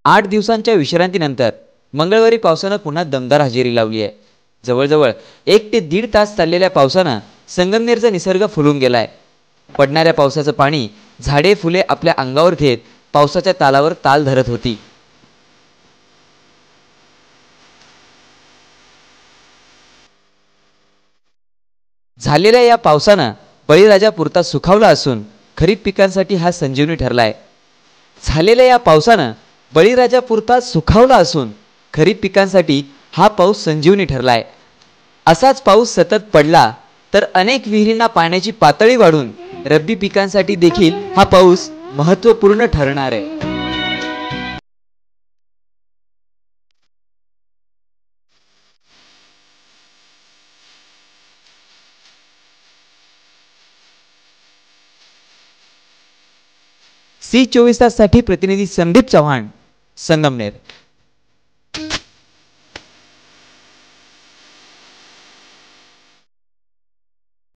8 दिवसांच्या विश्रांतीनंतर मंगळवारी पावसानं पुन्हा दमदार हजेरी लावली आहे। जवळजवळ 1 ते 1.5 तास चाललेल्या पावसानं संगमनेरचा निसर्ग फुलून गेलाय। पडणाऱ्या पावसाचं पाणी झाडे फुले आपल्या अंगावर घेत पावसाच्या तालावर ताल धरत होती। झालेल्या या पावसानं बळीराजा पुरता सुखावला असून खरीप पिकांसाठी हा संजीवनी ठरलाय। झालेल्या या पावसानं बळीराजा पुरता सुखावला असून खरीप पिकांसाठी हा पाऊस संजीवनी ठरलाय। असाच पाऊस सतत पडला तर अनेक विहिरींना पाण्याची पातळी वाढून रब्बी पिकांसाठी देखील हा पाऊस महत्त्वपूर्ण ठरणार आहे। सी 24 तास साठी प्रतिनिधी संदीप चव्हाण, संगमनेर।